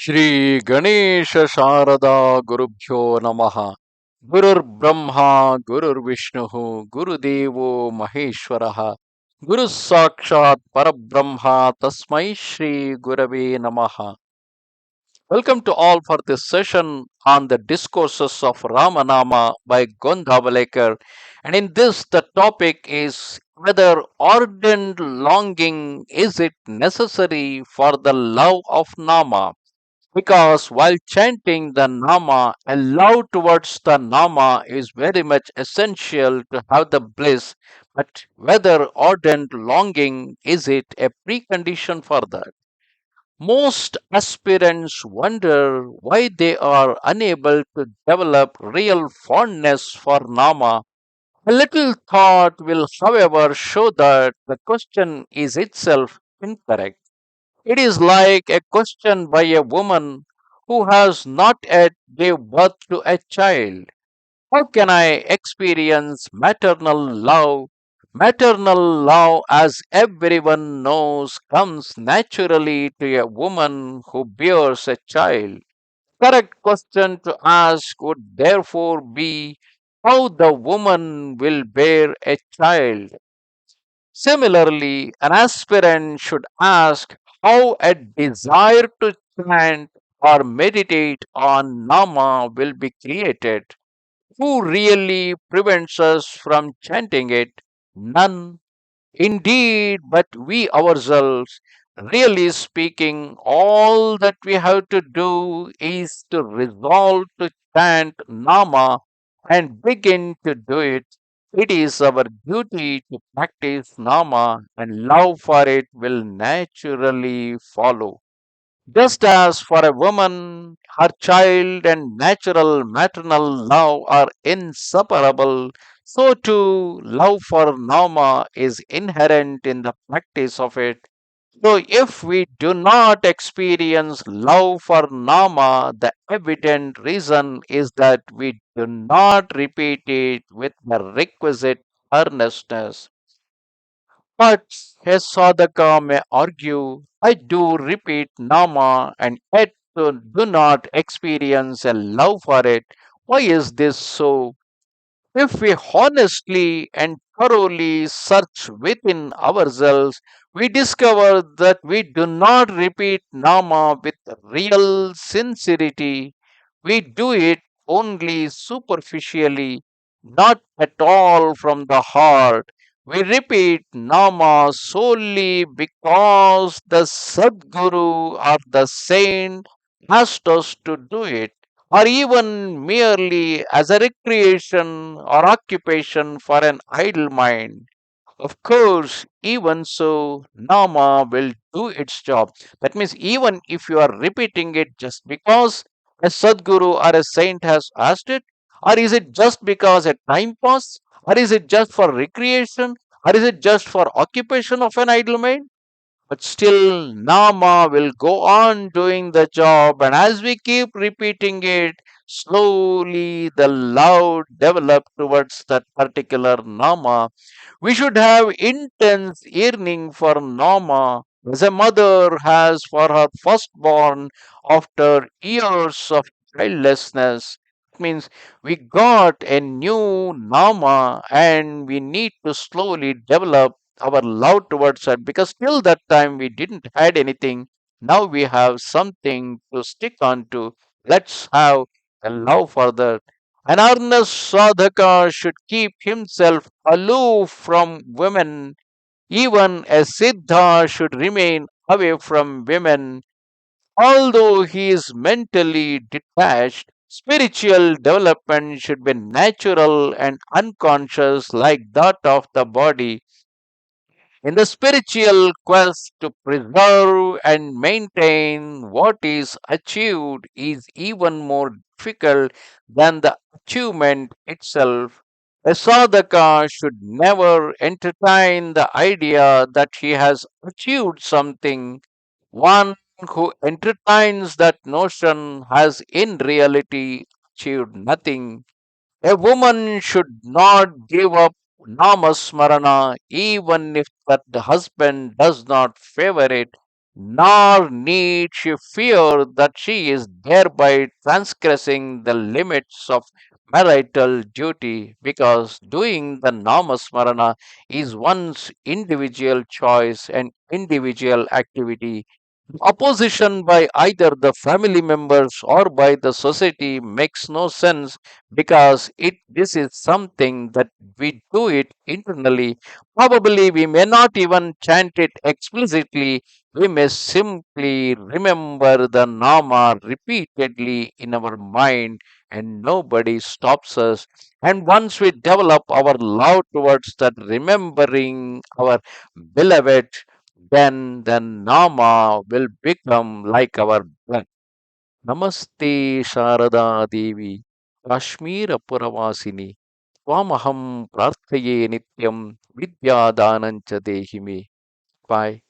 ಶ್ರೀ ಗಣೇಶ ಶಾರದಾ ಗುರುಭ್ಯೋ ನಮಃ. ಗುರುರ್ಬ್ರಹ್ಮ ಗುರುರ್ವಿಷ್ಣು ಗುರುದೇವೋ ಮಹೇಶ್ವರಃ. ಗುರು ಸಾಕ್ಷಾತ್ ಪರಬ್ರಹ್ಮ ತಸ್ಮೈ ಶ್ರೀ ಗುರವೇ ನಮಃ. Welcome to all for this session on the discourses of Ramanama by Gondavalekar. And in this, the topic is whether ardent longing is it necessary for the love of Nama, because while chanting the Nama, a love towards the Nama is very much essential to have the bliss, but whether ardent longing is it a precondition for that? Most aspirants wonder why they are unable to develop real fondness for Nama. A little thought will, however, show that the question is itself incorrect. It is like a question by a woman who has not yet gave birth to a child. How can I experience maternal love? Maternal love, as everyone knows, comes naturally to a woman who bears a child. Correct question to ask would therefore be how the woman will bear a child. Similarly, an aspirant should ask how a desire to chant or meditate on Nama will be created. Who really prevents us from chanting it? None. Indeed, but we ourselves. Really speaking, all that we have to do is to resolve to chant Nama and begin to do it. It is our duty to practice Nama, and love for it will naturally follow. Just as for a woman, her child and natural maternal love are inseparable, so too love for Nama is inherent in the practice of it. So, if we do not experience love for Nama, the evident reason is that we do not repeat it with the requisite earnestness. But a sadhaka may argue, I do repeat Nama and yet do not experience a love for it. Why is this so? If we honestly and thoroughly search within ourselves, we discover that we do not repeat Nama with real sincerity. We do it only superficially, not at all from the heart. We repeat Nama solely because the Sadguru or the saint asked us to do it, or even merely as a recreation or occupation for an idle mind. Of course, even so, Nama will do its job. That means, even if you are repeating it just because a Sadguru or a saint has asked it, or is it just because a time pass, or is it just for recreation, or is it just for occupation of an idle mind? But still, Nama will go on doing the job, and as we keep repeating it, slowly the love develops towards that particular Nama. We should have intense yearning for Nama, as a mother has for her firstborn after years of childlessness. It means we got a new Nama and we need to slowly develop our love towards it, because till that time we didn't had anything. Now we have something to stick on to. Let's have a love for that. An earnest sadhaka should keep himself aloof from women. Even a siddha should remain away from women. Although he is mentally detached, spiritual development should be natural and unconscious like that of the body. In the spiritual quest to preserve and maintain what is achieved is even more difficult than the achievement itself. A sadhaka should never entertain the idea that he has achieved something. One who entertains that notion has in reality achieved nothing. A woman should not give up namasmarana even if that the husband does not favor it. nor need she fear that she is thereby transgressing the limits of marital duty, because doing the Namasmarana is one's individual choice and individual activity. Opposition by either the family members or by the society makes no sense, because this is something that we do it internally. Probably we may not even chant it explicitly. We may simply remember the nama repeatedly in our mind, and nobody stops us. And once we develop our love towards that remembering our beloved, then the Nama will become like our blood. Namaste Sharada Devi, Kashmir Puravasini, Twamaham Prarthaye Nityam, Vidya Danancha Dehime. Bye.